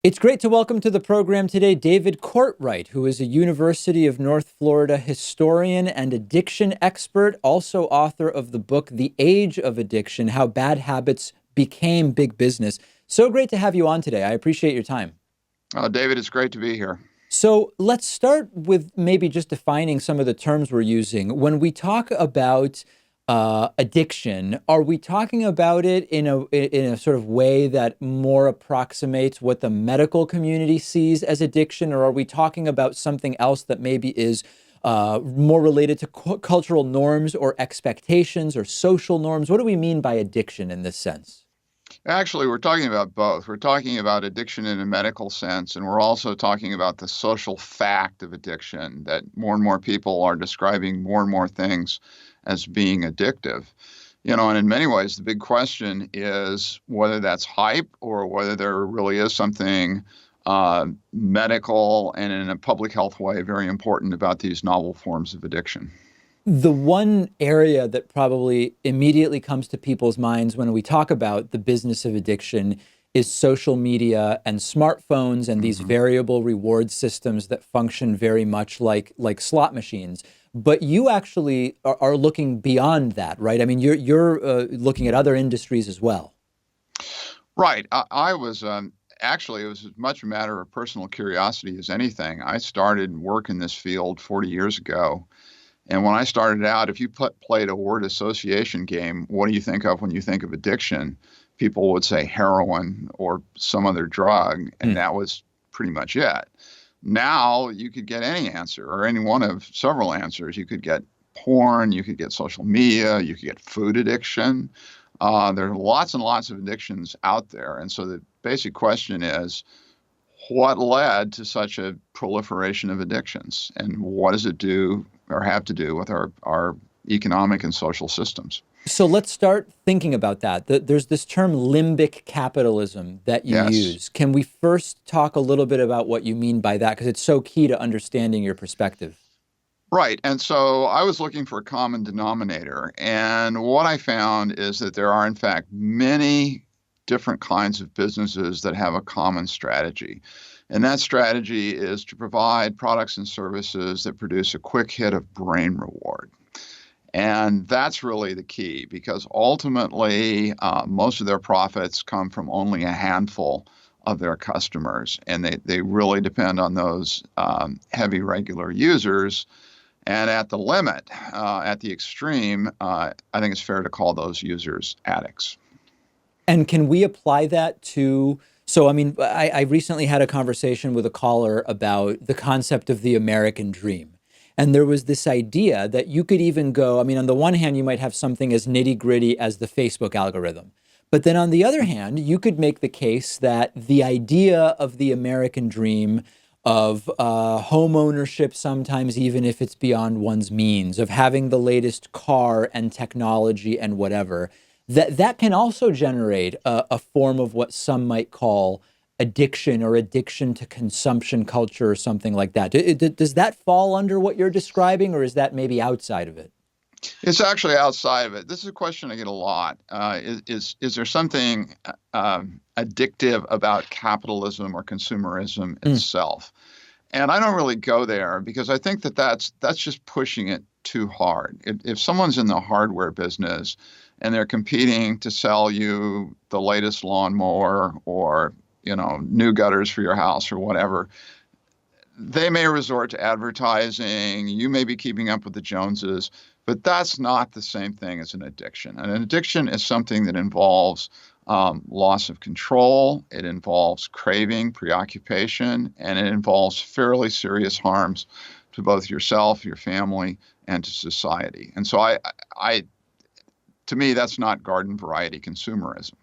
It's great to welcome to the program today David Courtwright, who is a University of North Florida historian and addiction expert, also author of the book The Age of Addiction: How Bad Habits Became Big Business. So great to have you on today. I appreciate your time. David, it's great to be here. So let's start with maybe just defining some of the terms we're using. When we talk about addiction, are we talking about it in a sort of way that more approximates what the medical community sees as addiction, or are we talking about something else that maybe is more related to cultural norms or expectations or social norms? What do we mean by addiction in this sense? Actually, we're talking about both. We're talking about addiction in a medical sense, and we're also talking about the social fact of addiction, that more and more people are describing more and more things as being addictive. And in many ways, the big question is whether that's hype or whether there really is something medical and in a public health way very important about these novel forms of addiction. The one area that probably immediately comes to people's minds when we talk about the business of addiction is social media and smartphones and these hmm variable reward systems that function very much like slot machines. But you actually are looking beyond that, right? I mean, you're looking at other industries as well. Right. I was actually, it was as much a matter of personal curiosity as anything. I started work in this field 40 years ago. And when I started out, if you played a word association game, what do you think of when you think of addiction? People would say heroin or some other drug, and Hmm. that was pretty much it. Now you could get any answer or any one of several answers. You could get porn, you could get social media, you could get food addiction. There are lots and lots of addictions out there. And so the basic question is, what led to such a proliferation of addictions, and what does it do or have to do with our economic and social systems? So let's start thinking about that. There's this term limbic capitalism that you Yes, use. Can we first talk a little bit about what you mean by that? Because it's so key to understanding your perspective. right. And so I was looking for a common denominator, and what I found is that there are, in fact, many different kinds of businesses that have a common strategy. And that strategy is to provide products and services that produce a quick hit of brain reward. And that's really the key because ultimately, most of their profits come from only a handful of their customers. And they really depend on those heavy regular users. And at the limit, at the extreme, I think it's fair to call those users addicts. And can we apply that to, so I mean, I recently had a conversation with a caller about the concept of the American dream. And there was this idea that you could even go, I mean, on the one hand, you might have something as nitty gritty as the Facebook algorithm. But then on the other hand, you could make the case that the idea of the American dream, of home ownership, sometimes even if it's beyond one's means, of having the latest car and technology and whatever, that can also generate a form of what some might call addiction or addiction to consumption culture or something like that. Does that fall under what you're describing, or is that maybe outside of it? It's actually outside of it. This is a question I get a lot. Is there something addictive about capitalism or consumerism Mm. itself? And I don't really go there because I think that that's just pushing it too hard. If someone's in the hardware business and they're competing to sell you the latest lawnmower or new gutters for your house or whatever, they may resort to advertising. You may be keeping up with the Joneses, but that's not the same thing as an addiction. And an addiction is something that involves loss of control, it involves craving, preoccupation, and it involves fairly serious harms to both yourself, your family, and to society. And so to me, that's not garden variety consumerism.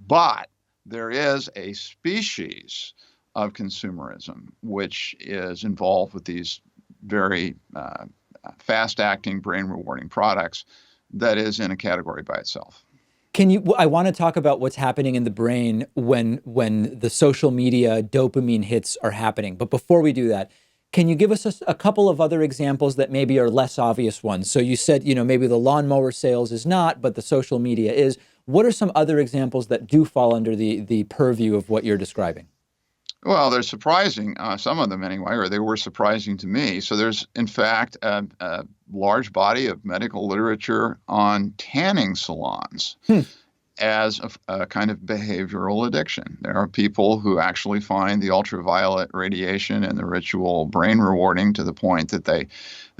But there is a species of consumerism which is involved with these very fast acting, brain rewarding products that is in a category by itself. Can you? I want to talk about what's happening in the brain when the social media dopamine hits are happening. But before we do that, can you give us a couple of other examples that maybe are less obvious ones? So you said, maybe the lawnmower sales is not, but the social media is. What are some other examples that do fall under the purview of what you're describing? Well, they're surprising, some of them anyway, or they were surprising to me. So there's, in fact, a large body of medical literature on tanning salons Hmm. as a kind of behavioral addiction. There are people who actually find the ultraviolet radiation and the ritual brain rewarding to the point that they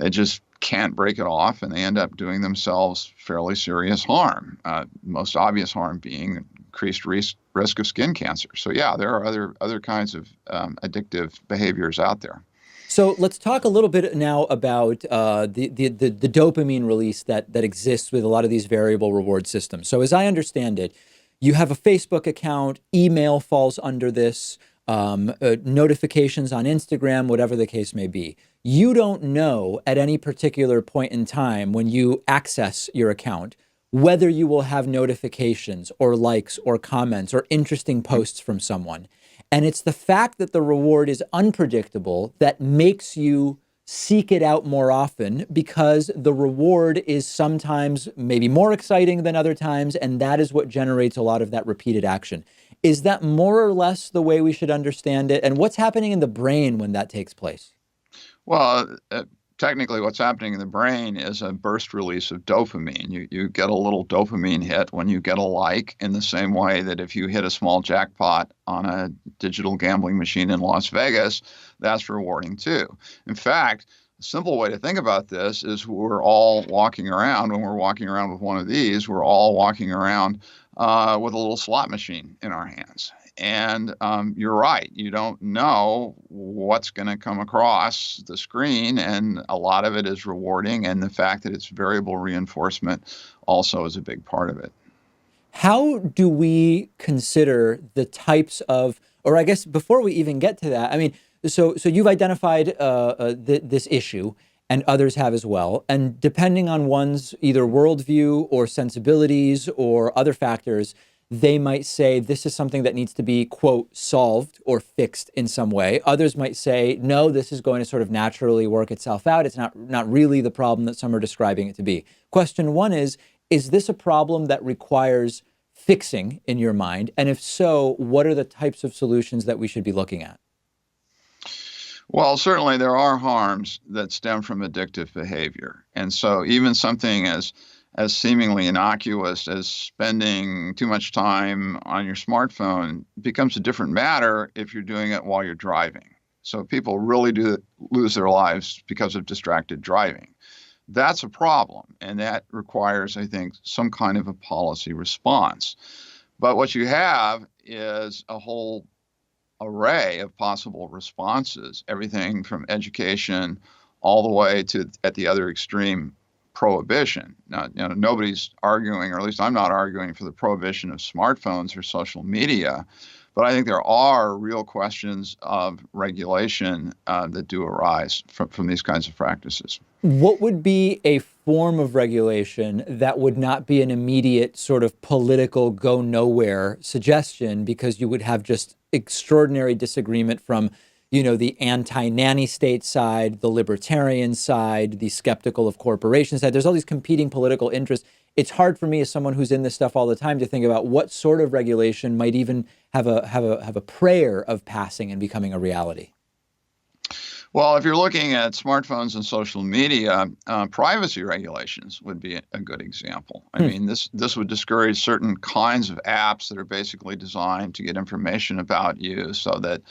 just can't break it off, and they end up doing themselves fairly serious harm. Most obvious harm being increased risk of skin cancer. So yeah, there are other kinds of addictive behaviors out there. So let's talk a little bit now about the dopamine release that exists with a lot of these variable reward systems. So as I understand it, you have a Facebook account, email falls under this, notifications on Instagram, whatever the case may be. You don't know at any particular point in time when you access your account whether you will have notifications or likes or comments or interesting posts from someone. And it's the fact that the reward is unpredictable that makes you seek it out more often, because the reward is sometimes maybe more exciting than other times. And that is what generates a lot of that repeated action. Is that more or less the way we should understand it? And what's happening in the brain when that takes place? Well, technically, what's happening in the brain is a burst release of dopamine. You get a little dopamine hit when you get a like, in the same way that if you hit a small jackpot on a digital gambling machine in Las Vegas, that's rewarding too. In fact, a simple way to think about this is we're all walking around, when we're walking around with one of these, we're all walking around with a little slot machine in our hands. And you're right, you don't know what's going to come across the screen, and a lot of it is rewarding, and the fact that it's variable reinforcement also is a big part of it. How do we consider the types of, or I guess before we even get to that, I mean, so you've identified this issue, and others have as well. And depending on one's either worldview or sensibilities or other factors, they might say this is something that needs to be, quote, solved or fixed in some way. Others might say, no, this is going to sort of naturally work itself out. It's not really the problem that some are describing it to be. Question one is this a problem that requires fixing in your mind? And if so, what are the types of solutions that we should be looking at? Well, certainly there are harms that stem from addictive behavior. And so even something as seemingly innocuous as spending too much time on your smartphone becomes a different matter if you're doing it while you're driving. So people really do lose their lives because of distracted driving. That's a problem, and that requires, I think, some kind of a policy response. But what you have is a whole array of possible responses, everything from education all the way to, at the other extreme, prohibition. Now, nobody's arguing, or at least I'm not arguing for the prohibition of smartphones or social media, but I think there are real questions of regulation that do arise from these kinds of practices. What would be a form of regulation that would not be an immediate sort of political go nowhere suggestion, because you would have just extraordinary disagreement from, the anti-nanny state side, the libertarian side, the skeptical of corporations side? There's all these competing political interests. It's hard for me as someone who's in this stuff all the time to think about what sort of regulation might even have a prayer of passing and becoming a reality. Well, if you're looking at smartphones and social media, privacy regulations would be a good example. I mean, this would discourage certain kinds of apps that are basically designed to get information about you, so that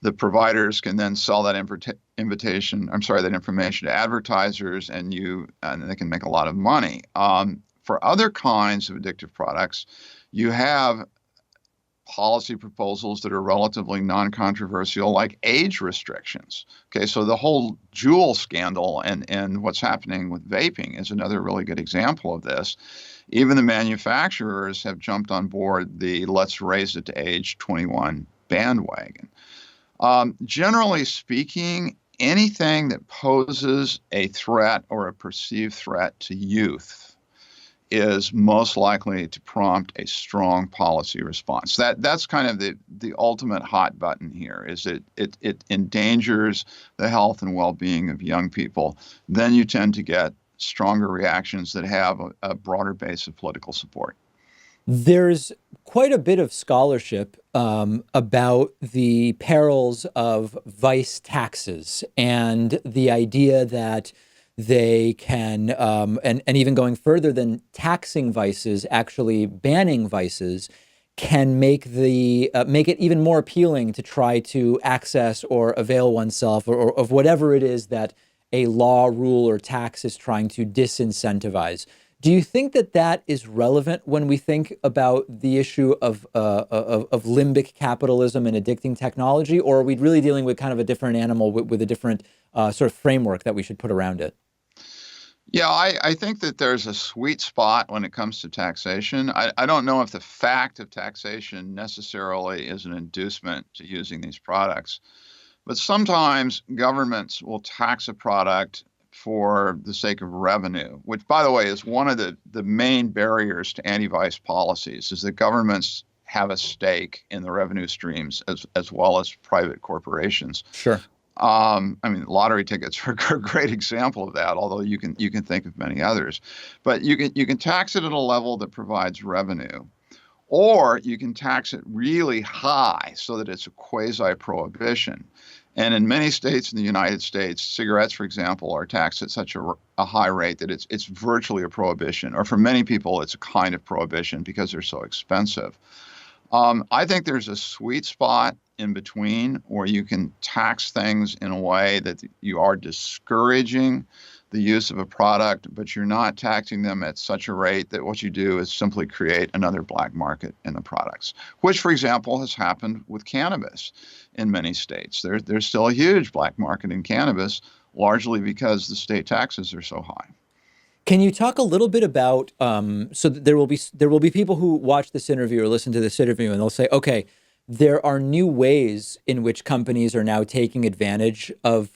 the providers can then sell that that information to advertisers, and they can make a lot of money. For other kinds of addictive products, you have policy proposals that are relatively non-controversial, like age restrictions. Okay, so the whole Juul scandal and what's happening with vaping is another really good example of this. Even the manufacturers have jumped on board the let's raise it to age 21 bandwagon. Generally speaking, anything that poses a threat or a perceived threat to youth is most likely to prompt a strong policy response. That's kind of the ultimate hot button here, is it endangers the health and well-being of young people. Then you tend to get stronger reactions that have a broader base of political support. There's quite a bit of scholarship about the perils of vice taxes and the idea that they can, and even going further than taxing vices, actually banning vices, can make it even more appealing to try to access or avail oneself or of whatever it is that a law, rule, or tax is trying to disincentivize. Do you think that that is relevant when we think about the issue of limbic capitalism and addicting technology, or are we really dealing with kind of a different animal with a different sort of framework that we should put around it? Yeah, I think that there's a sweet spot when it comes to taxation. I don't know if the fact of taxation necessarily is an inducement to using these products, but sometimes governments will tax a product for the sake of revenue, which, by the way, is one of the main barriers to anti-vice policies, is that governments have a stake in the revenue streams as well as private corporations. Sure. I mean, lottery tickets are a great example of that, although you can think of many others. But you can tax it at a level that provides revenue, or you can tax it really high so that it's a quasi-prohibition. And in many states in the United States, cigarettes, for example, are taxed at such a high rate that it's virtually a prohibition, or for many people, it's a kind of prohibition because they're so expensive. I think there's a sweet spot in between where you can tax things in a way that you are discouraging the use of a product, but you're not taxing them at such a rate that what you do is simply create another black market in the products, which, for example, has happened with cannabis in many states. There's still a huge black market in cannabis, largely because the state taxes are so high. Can you talk a little bit about so that there will be people who watch this interview or listen to this interview and they'll say, okay, there are new ways in which companies are now taking advantage of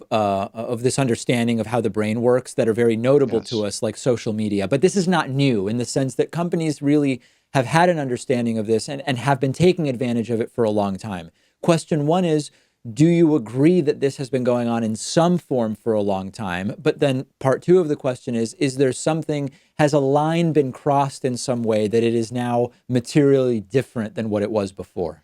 this understanding of how the brain works that are very notable to Yes. us, like social media. But this is not new in the sense that companies really have had an understanding of this and have been taking advantage of it for a long time. Question one is, do you agree that this has been going on in some form for a long time? But then part two of the question is there something, has a line been crossed in some way that it is now materially different than what it was before?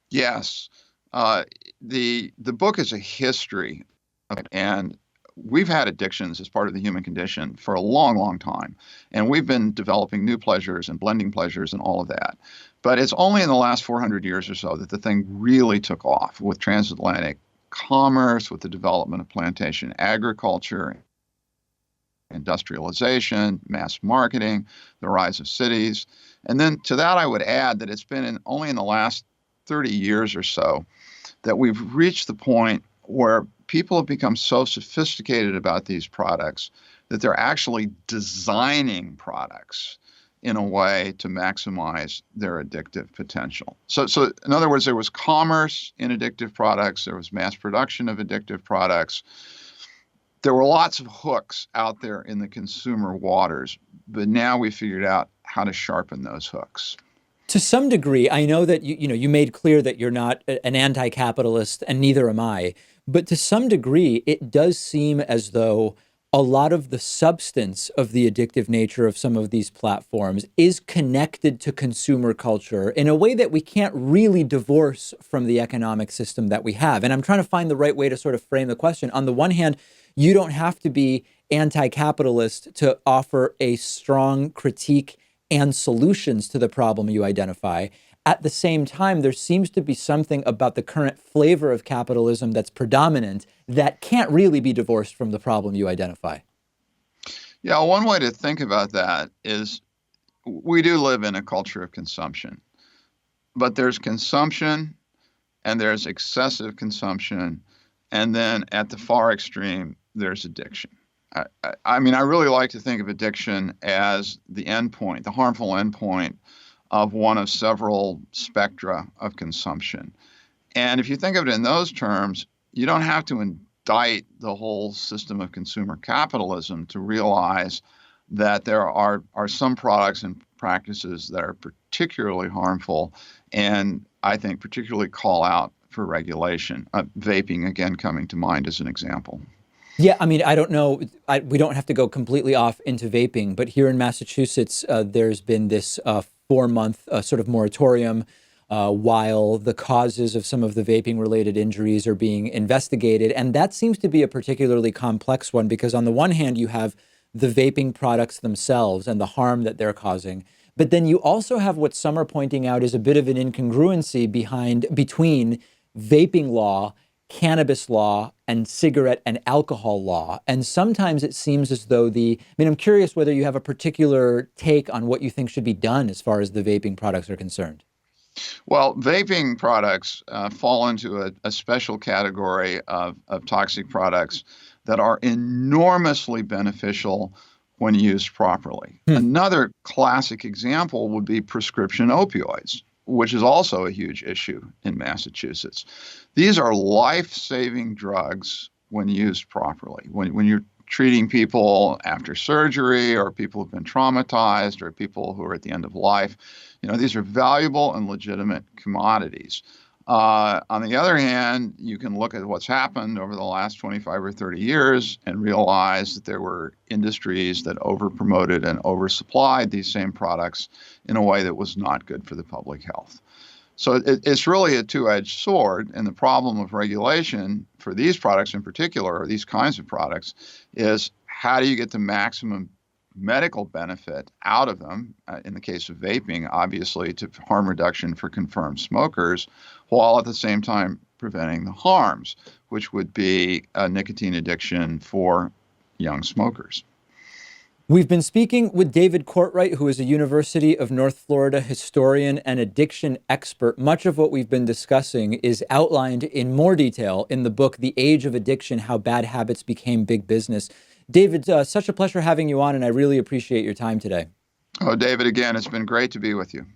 Yes. Uh, the book is a history of it, and we've had addictions as part of the human condition for a long, long time. And we've been developing new pleasures and blending pleasures and all of that. But it's only in the last 400 years or so that the thing really took off with transatlantic commerce, with the development of plantation agriculture, industrialization, mass marketing, the rise of cities. And then to that, I would add that it's been only in the last 30 years or so that we've reached the point where people have become so sophisticated about these products that they're actually designing products in a way to maximize their addictive potential. So in other words, there was commerce in addictive products, there was mass production of addictive products. There were lots of hooks out there in the consumer waters, but now we figured out how to sharpen those hooks. To some degree, I know that you made clear that you're not an anti-capitalist, and neither am I. But to some degree, it does seem as though a lot of the substance of the addictive nature of some of these platforms is connected to consumer culture in a way that we can't really divorce from the economic system that we have. And I'm trying to find the right way to sort of frame the question. On the one hand, you don't have to be anti-capitalist to offer a strong critique and solutions to the problem you identify. At the same time, there seems to be something about the current flavor of capitalism that's predominant that can't really be divorced from the problem you identify. Yeah, one way to think about that is we do live in a culture of consumption, but there's consumption and there's excessive consumption. And then at the far extreme, there's addiction. I mean, I really like to think of addiction as the endpoint, the harmful endpoint of one of several spectra of consumption. And if you think of it in those terms, you don't have to indict the whole system of consumer capitalism to realize that there are some products and practices that are particularly harmful and I think particularly call out for regulation. Vaping, again, coming to mind as an example. Yeah, I mean, I don't know. We don't have to go completely off into vaping, but here in Massachusetts, there's been this 4-month sort of moratorium while the causes of some of the vaping related injuries are being investigated. And that seems to be a particularly complex one because on the one hand, you have the vaping products themselves and the harm that they're causing. But then you also have what some are pointing out is a bit of an incongruency between vaping law, cannabis law, and cigarette and alcohol law. And sometimes it seems as though I'm curious whether you have a particular take on what you think should be done as far as the vaping products are concerned. Well, vaping products fall into a special category of toxic products that are enormously beneficial when used properly. Another classic example would be prescription opioids, which is also a huge issue in Massachusetts. These are life-saving drugs when used properly. When you're treating people after surgery or people who've been traumatized or people who are at the end of life, these are valuable and legitimate commodities. On the other hand, you can look at what's happened over the last 25 or 30 years and realize that there were industries that over-promoted and oversupplied these same products in a way that was not good for the public health. So it's really a two-edged sword, and the problem of regulation for these products in particular, or these kinds of products, is how do you get the maximum medical benefit out of them, in the case of vaping, obviously, to harm reduction for confirmed smokers, while at the same time preventing the harms, which would be a nicotine addiction for young smokers. We've been speaking with David Courtwright, who is a University of North Florida historian and addiction expert. Much of what we've been discussing is outlined in more detail in the book, The Age of Addiction, How Bad Habits Became Big Business. David, such a pleasure having you on, and I really appreciate your time today. Oh, David, again, it's been great to be with you.